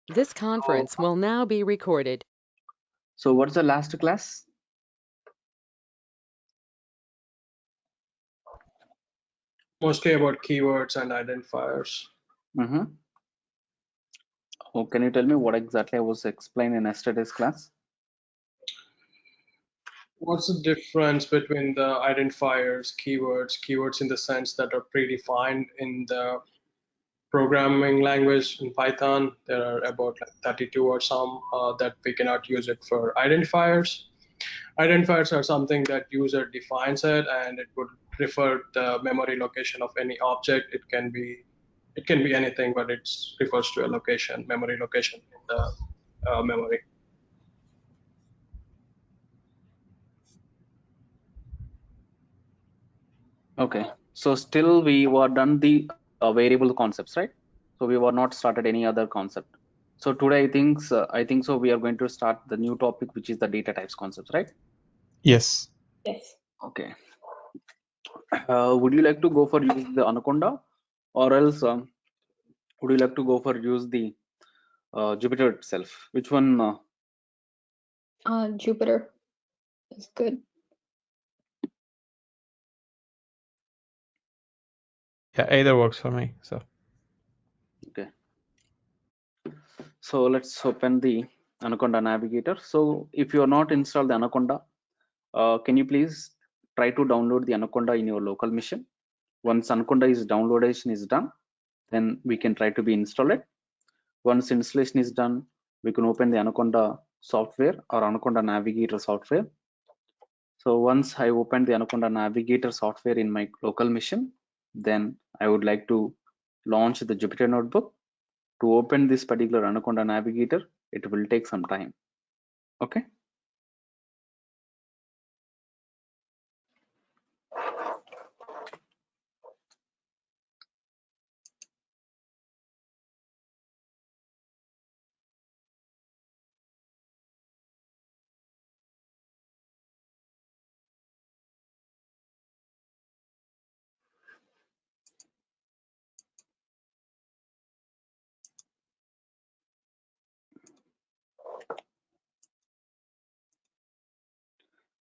This conference will now be recorded. So what's the last class? Mostly about keywords and identifiers. Oh, can you tell me what exactly I was explained in yesterday's class? What's the difference between the identifiers, keywords in the sense that are predefined in the programming language in Python? There are about like 32 or some that we cannot use it for identifiers. Identifiers are something that user defines it, and it would refer the memory location of any object. It can be anything, but it refers to a location, memory location in the memory. Okay, so still we were done the variable concepts, right? So we were not started any other concept. So today I think so we are going to start the new topic, which is the data types concepts, right? Yes. Yes. Okay. Would you like to go for use the Anaconda, or else would you like to go for use the Jupyter itself? Which one? Jupyter is good. Yeah, either works for me. So Okay. So let's open the Anaconda Navigator. So if you are not installed the Anaconda, can you please try to download the Anaconda in your local machine? Once Anaconda is downloadation is done, then we can try to be install it. Once installation is done, we can open the Anaconda software or Anaconda Navigator software. So once I open the Anaconda Navigator software in my local machine, then I would like to launch the Jupyter Notebook. To open this particular Anaconda Navigator, it will take some time. Okay.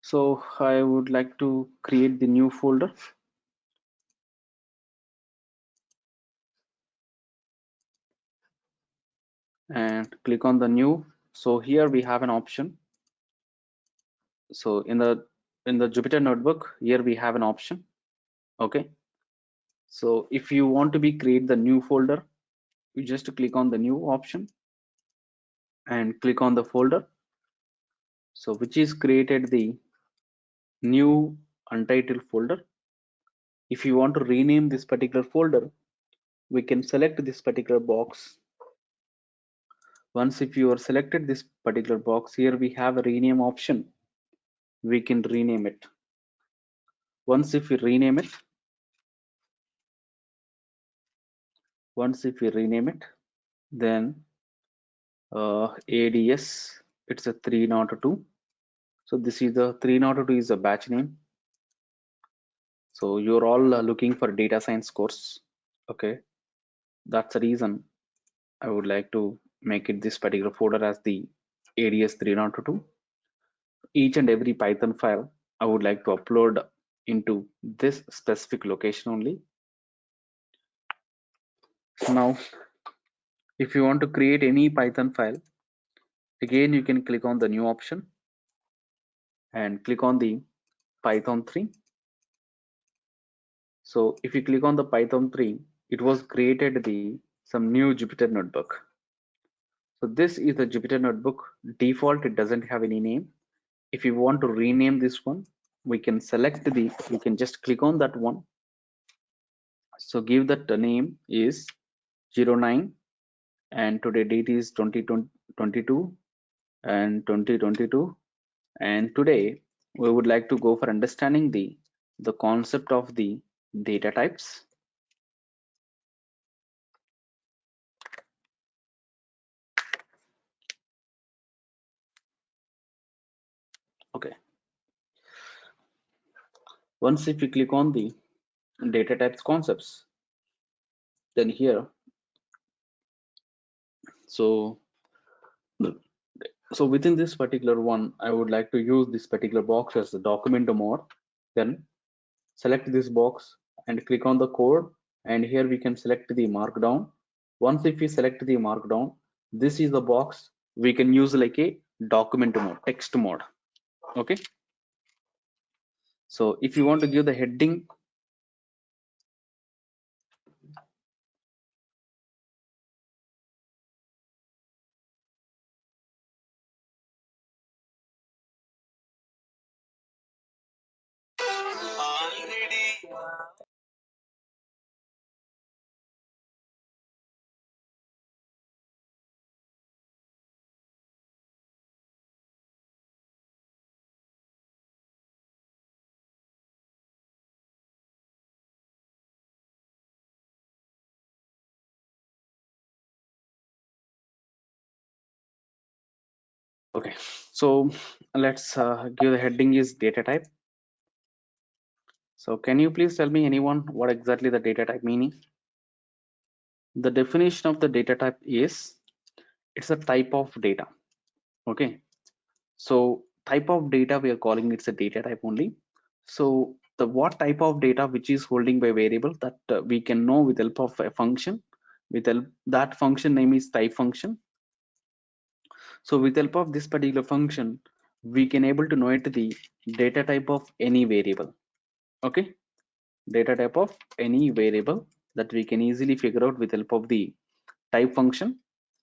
So I would like to create the new folder. And click on the new. So here we have an option. So in the Jupyter Notebook, here we have an option. Okay. So if you want to be create the new folder, you just click on the new option and click on the folder. So which is created the new untitled folder. If you want to rename this particular folder, we can select this particular box. Once if you are selected this particular box, here we have a rename option. We can rename it. Once if we rename it, then ADS, it's a 302. So this is the 302 is a batch name. So you're all looking for data science course. Okay, that's the reason I would like to make it this particular folder as the ADS-302. Each and every Python file I would like to upload into this specific location only. Now, if you want to create any Python file, again you can click on the new option and click on the Python 3. So if you click on the Python 3, it was created the some new Jupyter notebook. So this is the Jupyter notebook. Default, it doesn't have any name. If you want to rename this one, we can select the, you can just click on that one. So give that the name is 09 and today date is 2022 and 2022, and today we would like to go for understanding the concept of the data types. Okay, once if you click on the data types concepts, then here, so So within this particular one, I would like to use this particular box as the document mode. Then select this box and click on the code, and here we can select the markdown. Once if we select the markdown, this is the box we can use like a document mode, text mode. Okay, so if you want to give the heading, okay, so let's give the heading is data type. So can you please tell me anyone what exactly the data type meaning? The definition of the data type is it's a type of data. Okay, so type of data we are calling it's a data type only. So the what type of data which is holding by variable that we can know with help of a function, with help that function name is type function. So with help of this particular function we can able to know it the data type of any variable. Okay, data type of any variable that we can easily figure out with help of the type function.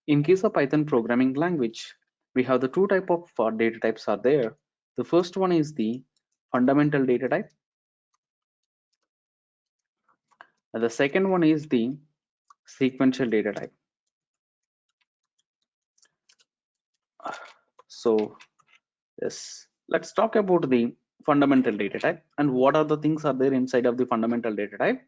In case of Python programming language, we have the two type of data types are there. The first one is the fundamental data type, and the second one is the sequential data type. So yes, let's talk about the fundamental data type and what are the things are there inside of the fundamental data type.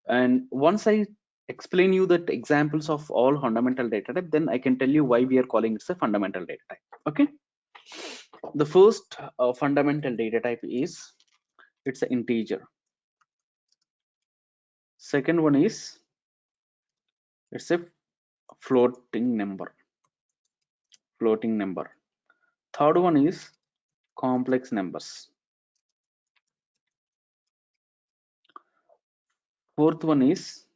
And once I explain you the examples of all fundamental data type, then I can tell you why we are calling it a fundamental data type. Okay, the first fundamental data type is it's an integer. Second one is it's a floating number. Third one is complex numbers. Fourth one is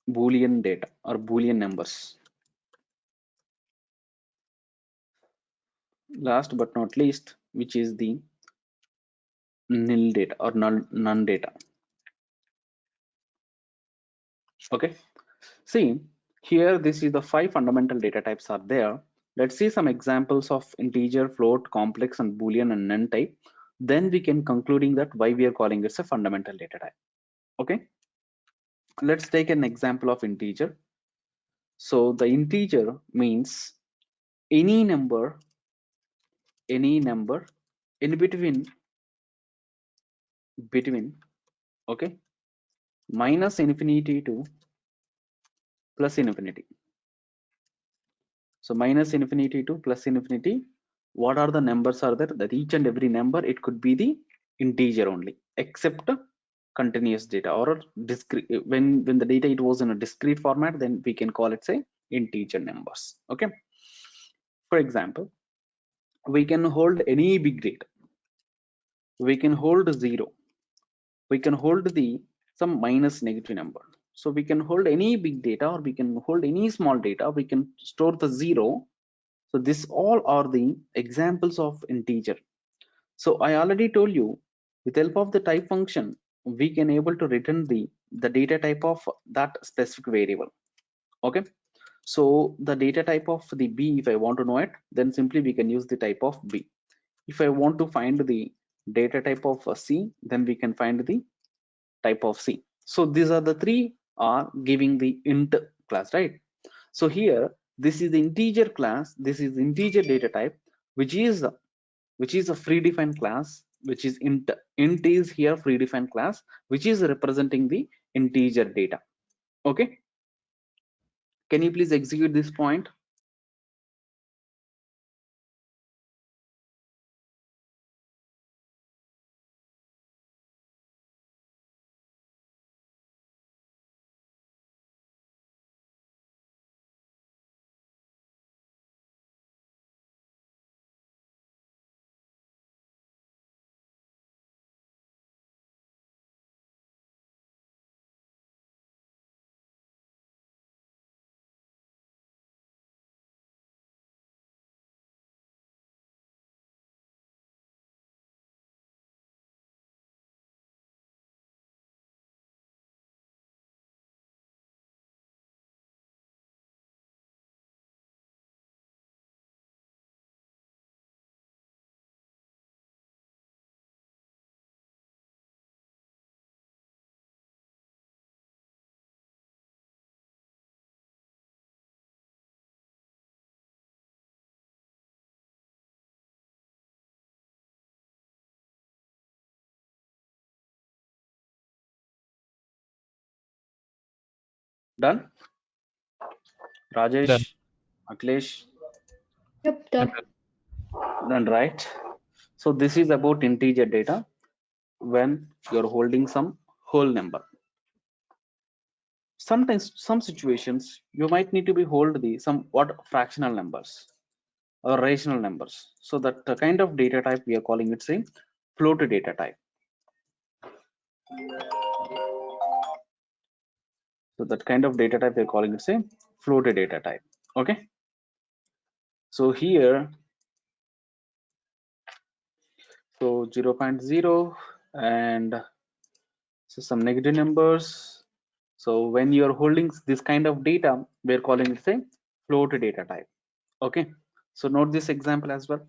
boolean data or boolean numbers. Last but not least, which is the nil data or none data. Okay, see here this is the 5 fundamental data types are there. Let's see some examples of integer, float, complex and boolean and none type. Then we can concluding that why we are calling it a fundamental data type. Okay, let's take an example of integer. So the integer means any number in between okay, minus infinity to plus infinity. So minus infinity to plus infinity, what are the numbers are there? That each and every number it could be the integer only, except continuous data or discrete. When the data it was in a discrete format, then we can call it say integer numbers. Okay, for example, we can hold any big data, we can hold 0, we can hold the some minus negative number. So we can hold any big data or we can hold any small data, we can store the 0. So this all are the examples of integer. So I already told you with help of the type function we can able to return the data type of that specific variable. Okay, so the data type of the b, if I want to know it, then simply we can use the type of b. If I want to find the data type of c, then we can find the type of c. So these are the three are giving the int class, right? So here this is the integer class, this is the integer data type, which is a predefined class, which is int. Int is here predefined class which is representing the integer data. Okay, can you please execute this point? Done? Rajesh, Done. Akhilesh, Yep, I'm done. done. done, right? So this is about integer data when you're holding some whole number. Sometimes, some situations, you might need to be hold the somewhat fractional numbers or rational numbers. So that kind of data type we are calling it same float data type. So that kind of data type we're calling it same float data type. Okay. So here, so 0.0 and so some negative numbers. So when you're holding this kind of data, we're calling it same float data type. Okay. So note this example as well.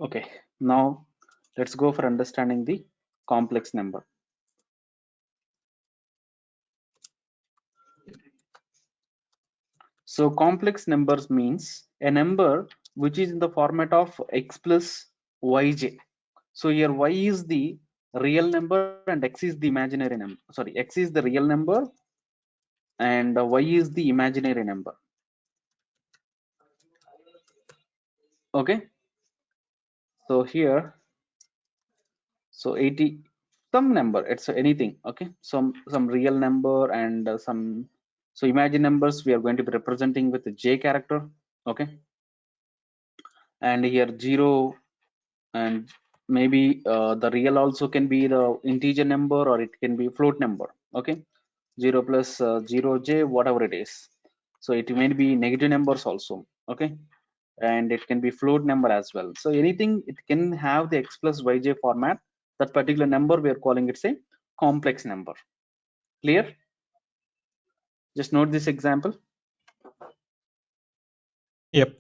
Okay, now let's go for understanding the complex number. So complex numbers means a number which is in the format of x plus yj. So here y is the real number and x is the imaginary number. Sorry, x is the real number and y is the imaginary number. Okay, so here, so 80, some number, it's anything. Okay, some real number and some, so imagine numbers we are going to be representing with the j character. Okay, and here 0, and maybe the real also can be the integer number, or it can be float number. Okay, 0 plus 0j, whatever it is. So it may be negative numbers also. Okay, and it can be float number as well. So anything, it can have the x plus yj format. That particular number we are calling it a complex number. Clear? Just note this example. Yep.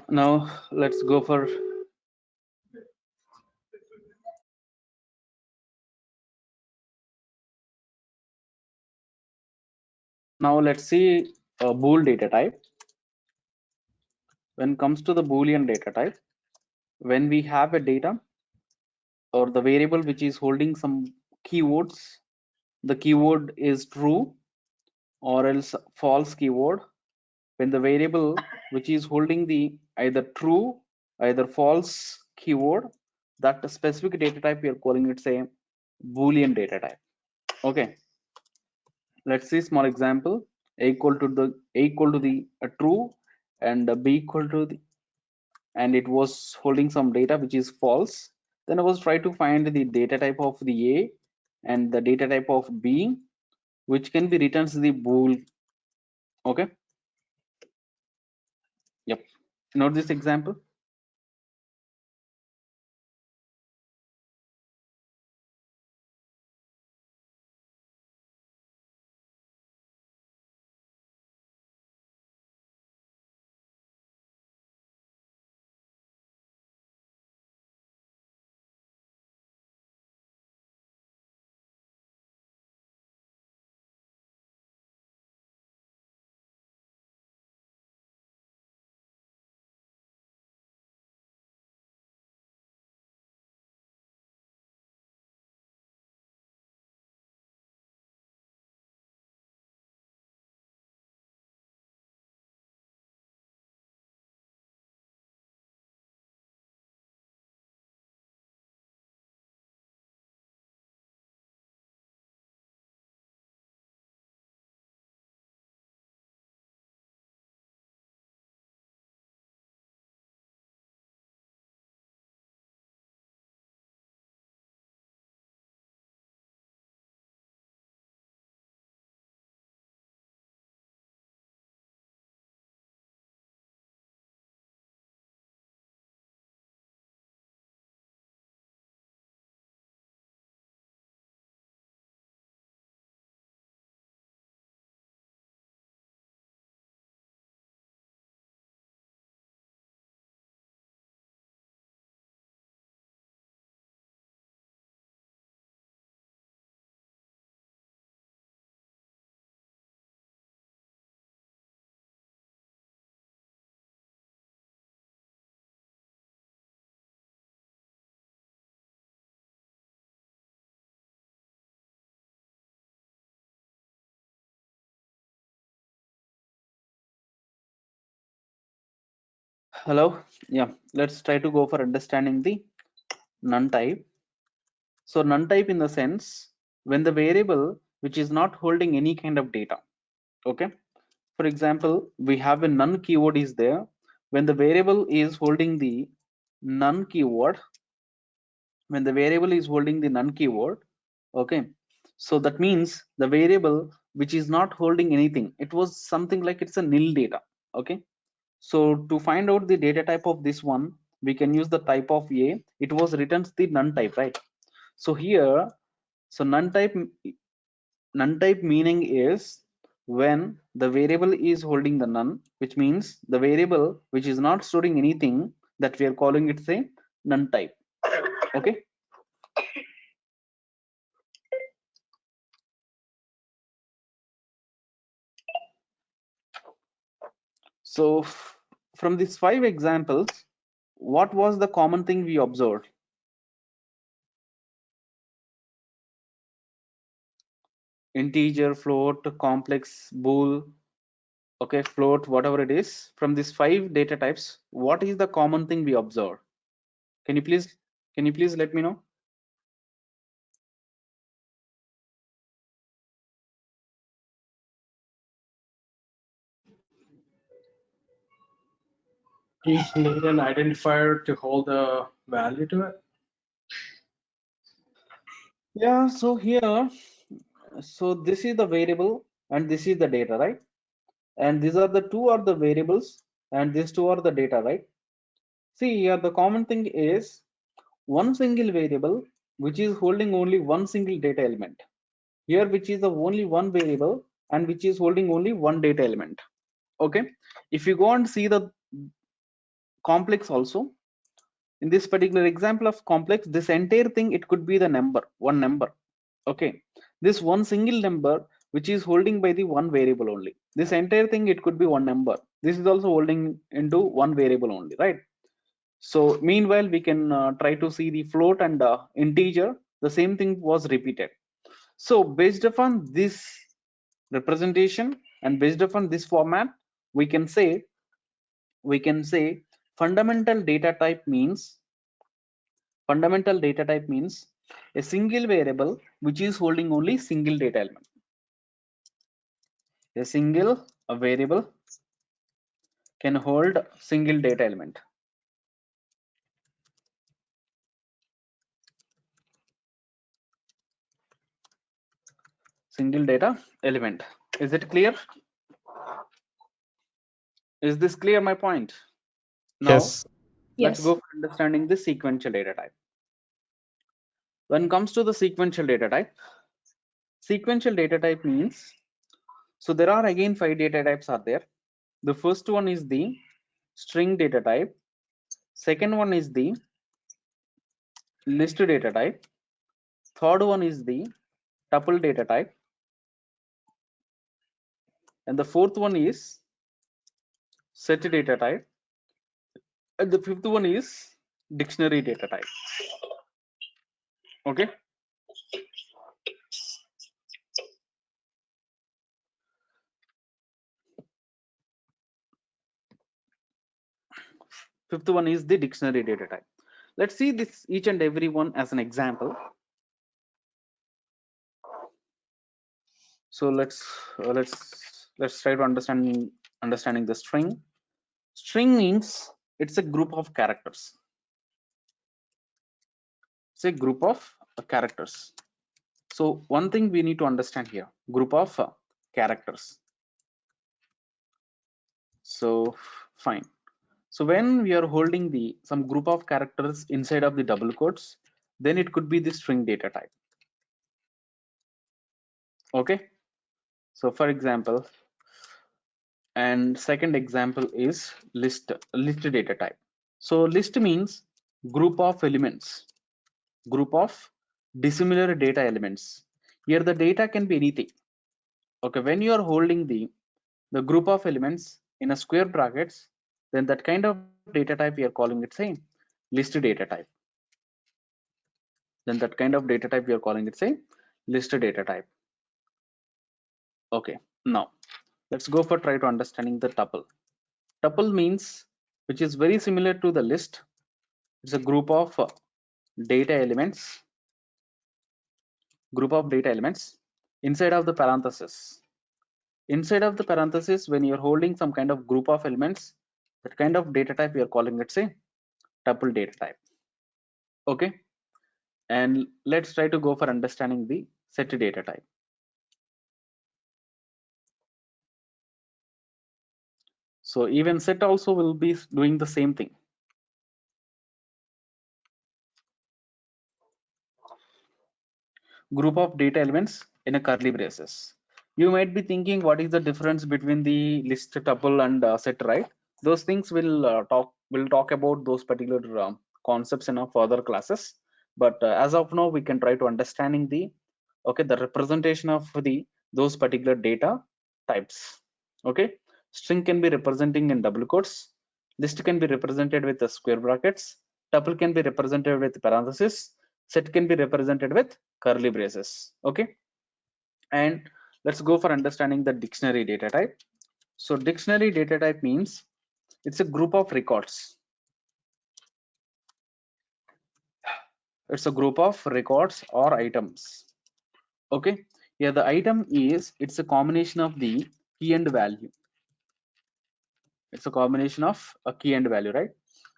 Now let's go for, now let's see a bool data type. When it comes to the boolean data type, when we have a data or the variable which is holding some keywords, the keyword is true or else false keyword. When the variable which is holding the either true, either false keyword, that specific data type we are calling it say boolean data type. Okay, let's see small example. A equal to the true, and b equal to the, and it was holding some data which is false. Then I was trying to find the data type of the a and the data type of b, which can be returns the bool. Okay, yep, note this example. Hello. Yeah, let's try to go for understanding the none type. So none type in the sense when the variable which is not holding any kind of data. Okay. For example, we have a none keyword is there. When the variable is holding the none keyword, when the variable is holding the none keyword, okay, so that means the variable which is not holding anything, it was something like it's a nil data. Okay, so to find out the data type of this one, we can use the type of a. It was returns the none type, right? So here, so none type meaning is when the variable is holding the none, which means the variable which is not storing anything, that we are calling it say none type. Okay, so from these 5 examples, what was the common thing we observed? Integer, float, complex, bool, okay, float, whatever it is. From these 5 data types, what is the common thing we observe? Can you please let me know? You need an identifier to hold a value to it. Yeah, so here, so this is the variable and this is the data, right? And these are the two are the variables and these two are the data, right? See here, the common thing is one single variable which is holding only one single data element. Here, which is the only one variable and which is holding only one data element. Okay, if you go and see the complex also, in this particular example of complex, this entire thing, it could be the number, one number. Okay, this one single number which is holding by the one variable only, this entire thing, it could be one number. This is also holding into one variable only, right? So meanwhile, we can try to see the float and integer, the same thing was repeated. So based upon this representation and based upon this format, we can say fundamental data type means a single variable which is holding only single data element. A single variable can hold single data element. Single data element. Is it clear? Is this clear, my point? Now, Yes. let's Yes. go for understanding the sequential data type. When it comes to the sequential data type means, so there are again 5 data types are there. The first one is the string data type. Second one is the list data type. Third one is the tuple data type. And the fourth one is set data type. And the fifth one is dictionary data type. Okay. Fifth one is the dictionary data type. Let's see this each and every one as an example. So let's try to understanding the string. String means it's a group of characters. It's a group of characters. So one thing we need to understand here, group of characters. So fine. So when we are holding the some group of characters inside of the double quotes, then it could be the string data type. Okay. So for example, and second example is list data type. So list means group of elements, group of dissimilar data elements. Here the data can be anything. Okay, when you are holding the group of elements in a square brackets, then that kind of data type we are calling it same list data type. Then that kind of data type we are calling it say list data type. Okay, now let's go for try to understanding the tuple. Tuple means which is very similar to the list. It's a group of data elements, inside of the parenthesis. Inside of the parenthesis, when you're holding some kind of group of elements, that kind of data type we are calling it, say, tuple data type. Okay, and let's try to go for understanding the set data type. So even set also will be doing the same thing. Group of data elements in a curly braces. You might be thinking, what is the difference between the list, tuple, and set, right? Those things will talk about those particular concepts in our further classes. But as of now, we can try to understanding the the representation of those particular data types. Okay, string can be representing in double quotes. List can be represented with the square brackets. Tuple can be represented with parentheses. Set can be represented with curly braces. Okay, and let's go for understanding the dictionary data type. So dictionary data type means it's a group of records. It's a group of records or items. Okay, here the item is, it's a combination of the key and value. It's a combination of a key and value, right?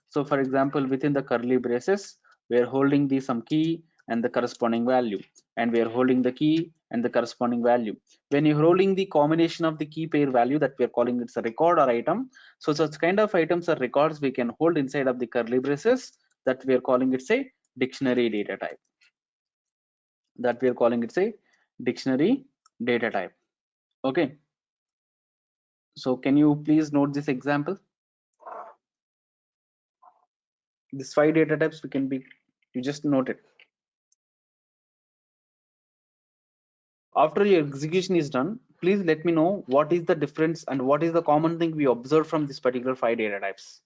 So for example, within the curly braces, we are holding the some key and the corresponding value, and we are holding the key and the corresponding value. When you're holding the combination of the key pair value, that we are calling it's a record or item. So such kind of items or records we can hold inside of the curly braces, that we are calling it a dictionary data type. That we are calling it a dictionary data type. Okay, so can you please note this example? These 5 data types we can be, you just note it. After your execution is done, please let me know what is the difference and what is the common thing we observe from this particular 5 data types.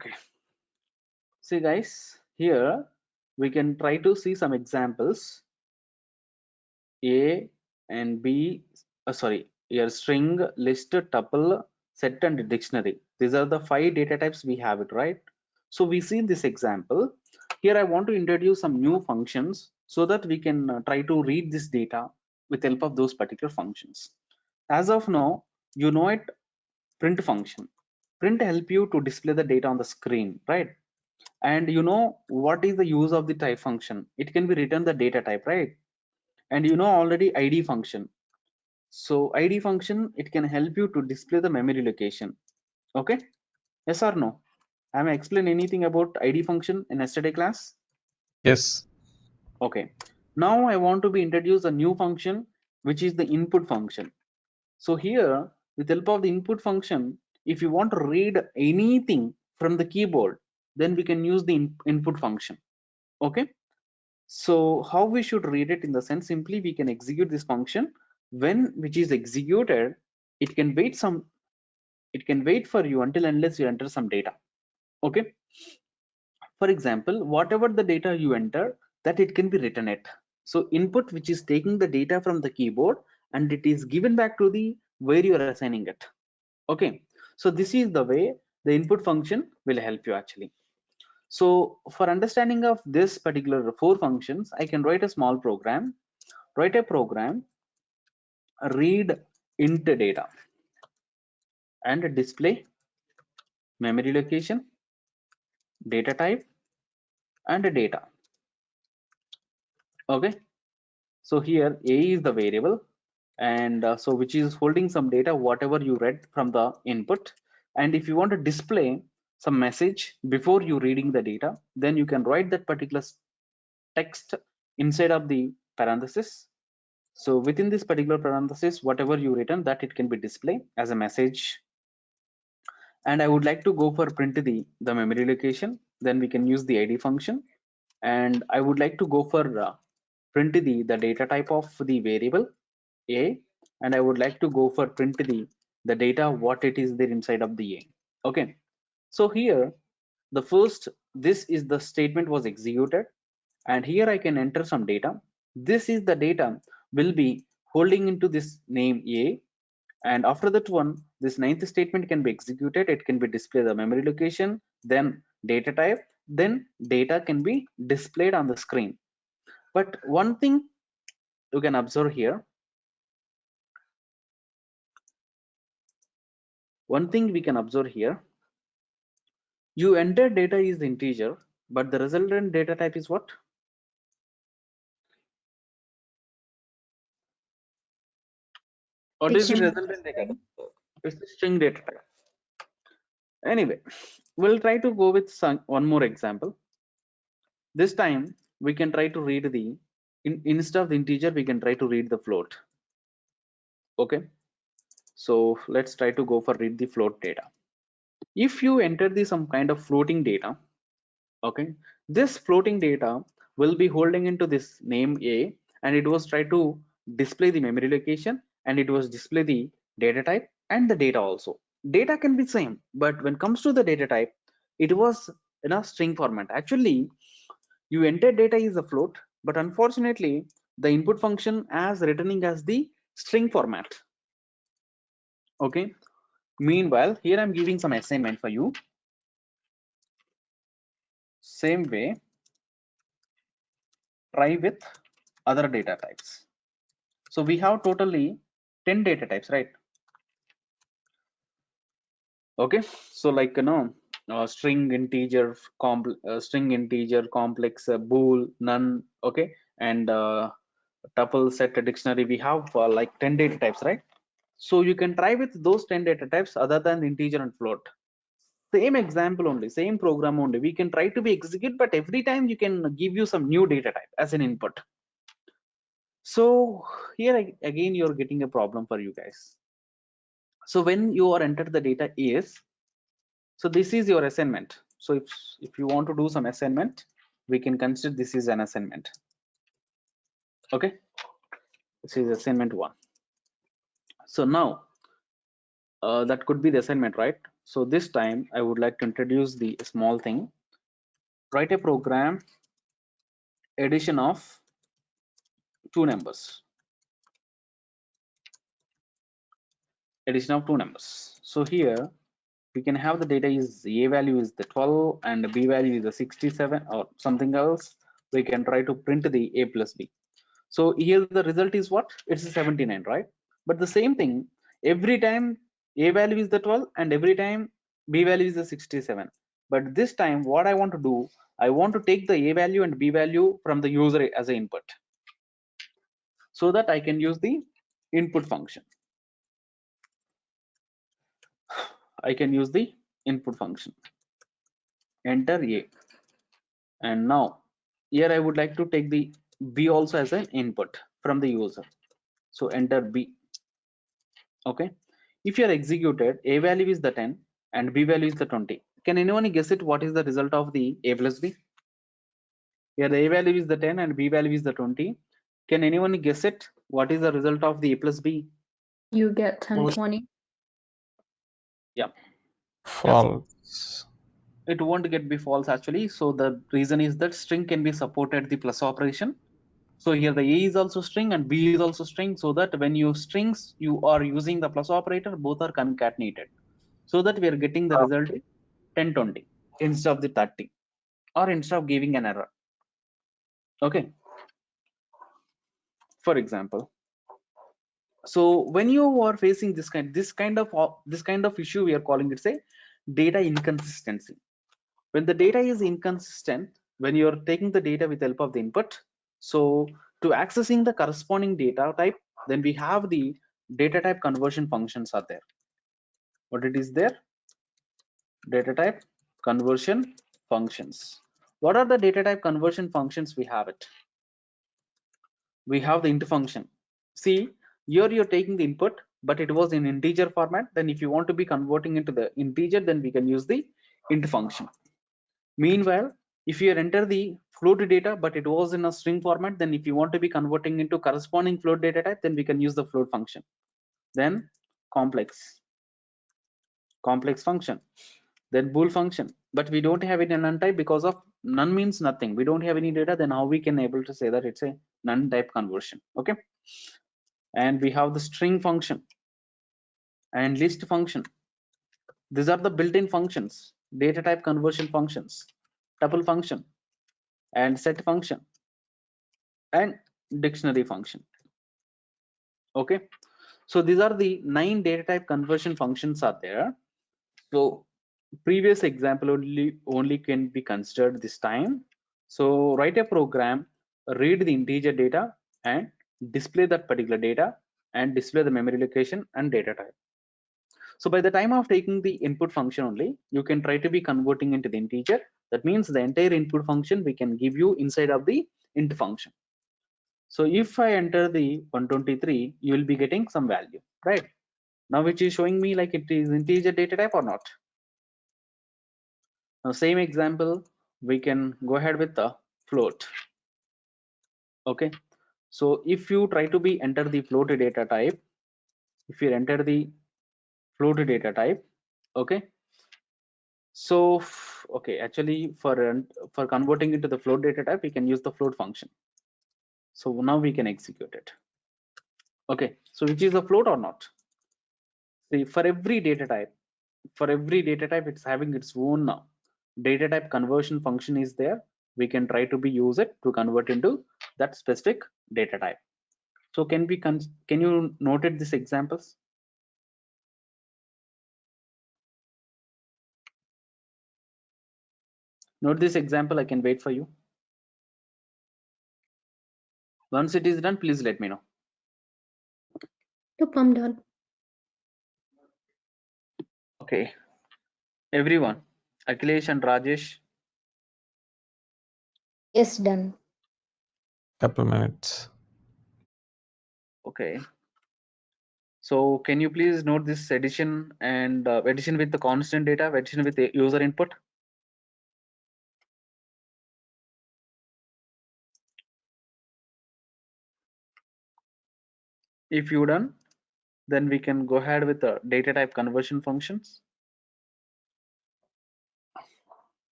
Okay. See guys, here we can try to see some examples. A and B, sorry, your string, list, tuple, set, and dictionary. These are the 5 data types we have it, right? So we see this example. Here I want to introduce some new functions so that we can try to read this data with help of those particular functions. As of now, you know it, print function. Print help you to display the data on the screen, right? And you know what is the use of the type function? It can be written the data type, right? And you know already id function. So id function, it can help you to display the memory location. Okay, yes or no? Have I explained anything about id function in yesterday class? Yes. Okay, now I want to be introduce a new function, which is the input function. So here, with help of the input function, if you want to read anything from the keyboard, then we can use the input function. Okay, so how we should read it, in the sense, simply we can execute this function. When which is executed, it can wait for you until unless you enter some data. Okay, for example, whatever the data you enter, that it can be written it. So input, which is taking the data from the keyboard, and it is given back to the where you are assigning it. Okay, so this is the way the input function will help you actually. So for understanding of this particular 4 functions, I can write a small program. Write a program, read int data and display memory location, data type, and data. Okay, so here a is the variable, and so which is holding some data whatever you read from the input. And if you want to display some message before you reading the data, then you can write that particular text inside of the parenthesis. So within this particular parenthesis, whatever you written, that it can be displayed as a message. And I would like to go for print the memory location, then we can use the id function. And I would like to go for print the data type of the variable a, and I would like to go for print the data what it is there inside of the a. Okay, so here the first, this is the statement was executed, and here I can enter some data. This is the data will be holding into this name a, and after that one, this ninth statement can be executed. It can be display the memory location, then data type, then data can be displayed on the screen. But one thing you can observe here, you enter data is integer, but the resultant data type is what? What is the Dictionary. resultant data type? It's the string data type. Anyway, we'll try to go with one more example. This time we can try to read the instead of the integer, we can try to read the float. Okay, so let's try to go for read the float data. If you enter the some kind of floating data, okay, this floating data will be holding into this name a, and it was try to display the memory location, and it was display the data type and the data also. Data can be same, but when comes to the data type, it was in a string format. Actually, you enter data is a float, but unfortunately the input function as returning as the string format. Okay, meanwhile here I'm giving some assignment for you. Same way, try with other data types. So we have totally 10 data types, right? Okay, so like string, integer, complex, bool, none. Okay, and tuple, set, dictionary. We have like 10 data types, right? So you can try with those 10 data types other than integer and float. Same example only, same program only. We can try to be execute, but every time you can give you some new data type as an input. So here again you're getting a problem for you guys. So when you are enter the data is, so this is your assignment. So if you want to do some assignment, we can consider this is an assignment. Okay, this is assignment 1. So now that could be the assignment, right? So this time I would like to introduce the small thing. Write a program addition of two numbers. Addition of two numbers. So here we can have the data is a value is the 12 and b value is the 67 or something else. We can try to print the a plus b. So here the result is what? It's 79, right? But the same thing every time a value is the 12 and every time b value is the 67. But this time what I want to do, I want to take the a value and b value from the user as an input, so that I can use the input function. I can use the input function. Enter a, and now here I would like to take the b also as an input from the user. So enter b. Okay, if you are executed, a value is the 10 and b value is the 20. Can anyone guess it? What is the result of the a plus b? Here the a value is the 10 and b value is the 20. Can anyone guess it? What is the result of the a plus b? You get 1020. Yeah, False. it won't get be false actually. So the reason is that string can be supported the plus operation. So here the a is also string and b is also string, so that when you strings you are using the plus operator, both are concatenated, so that we are getting the result 1020 instead of the 30, or instead of giving an error. Okay, for example, so when you are facing this kind of issue, we are calling it, say, data inconsistency. When the data is inconsistent, when you are taking the data with help of the input, so to accessing the corresponding data type, then we have the data type conversion functions are there. What it is there? Data type conversion functions. What are the data type conversion functions? We have it. We have the int function. See, here you're taking the input, but it was in integer format. Then if you want to be converting into the integer, then we can use the int function. Meanwhile, if you enter the float data, but it was in a string format, then if you want to be converting into corresponding float data type, then we can use the float function. Then complex function, then bool function, but we don't have it in none type because of none means nothing. We don't have any data, then how we can able to say that it's a none type conversion. Okay, and we have the string function and list function. These are the built-in functions, data type conversion functions, tuple function and set function and dictionary function. Okay, so these are the 9 data type conversion functions are there. So previous example only can be considered this time. So write a program, read the integer data and display that particular data and display the memory location and data type. So by the time of taking the input function only, you can try to be converting into the integer. That means the entire input function we can give you inside of the int function. So if I enter the 123, you will be getting some value, right? Now which is showing me like it is integer data type or not. Now same example, we can go ahead with the float. Okay, so if you try to be enter the float data type, if you enter the float data type, okay, so okay, actually for converting into the float data type, we can use the float function. So now we can execute it. Okay, so which is the float or not? See, for every data type, it's having its own data type conversion function is there. We can try to be use it to convert into that specific data type. So can you noted these examples? Note this example. I can wait for you. Once it is done, please let me know. Nope, I'm done. Okay, everyone, Akhilesh and Rajesh. It's done. Couple minutes. Okay, so can you please note this addition and addition with the constant data, addition with the user input? If you done, then we can go ahead with the data type conversion functions.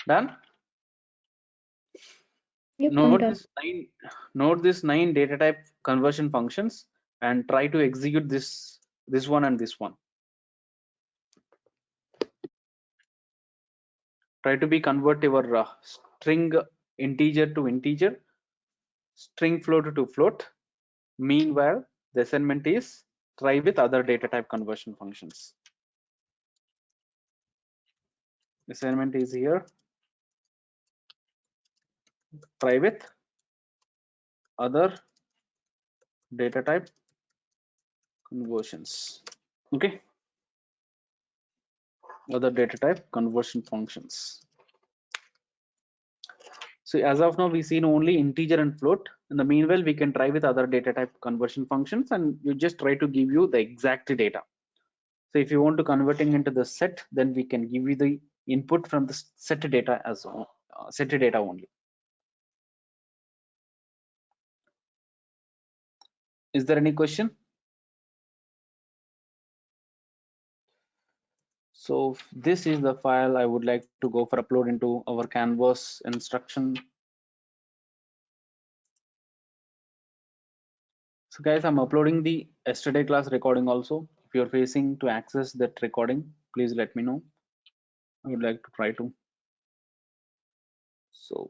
Done? Yep, I'm Note done. this nine data type conversion functions and try to execute this one and this one. Try to be convert your string integer to integer, string float to float. Meanwhile, the assignment is try with other data type conversion functions. Assignment is here. Try with other data type conversions. Okay, other data type conversion functions. So as of now, we've seen only integer and float. In the meanwhile, we can try with other data type conversion functions, and you just try to give you the exact data. So if you want to converting into the set, then we can give you the input from the set data as set data only. Is there any question? So this is the file I would like to go for upload into our Canvas instruction. So guys, I'm uploading the yesterday class recording also. If you're facing to access that recording, please let me know. I would like to try to. So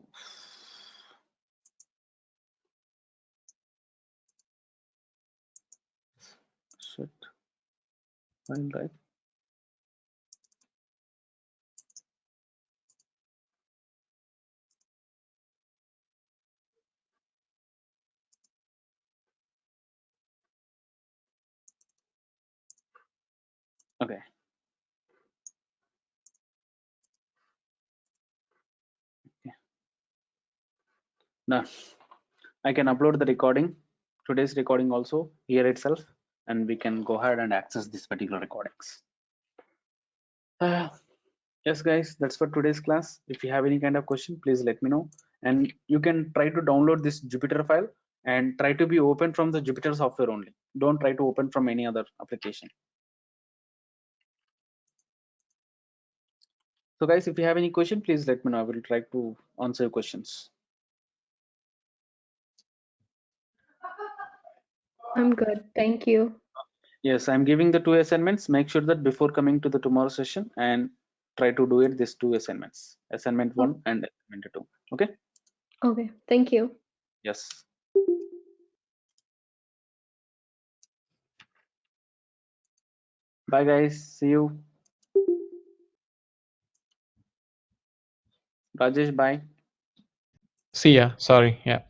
set file type. Okay. Now I can upload the recording, today's recording also here itself, and we can go ahead and access this particular recordings. Yes guys, that's for today's class. If you have any kind of question, please let me know, and you can try to download this Jupyter file and try to be open from the Jupyter software only. Don't try to open from any other application. So guys, if you have any question, please let me know. I will try to answer your questions. I'm good. Thank you. Yes, I'm giving the 2 assignments. Make sure that before coming to the tomorrow session and try to do it these 2 assignments, assignment 1 and assignment 2. Okay. Okay. Thank you. Yes. Bye guys. See you. Rajesh, bye. See ya. Sorry. Yeah.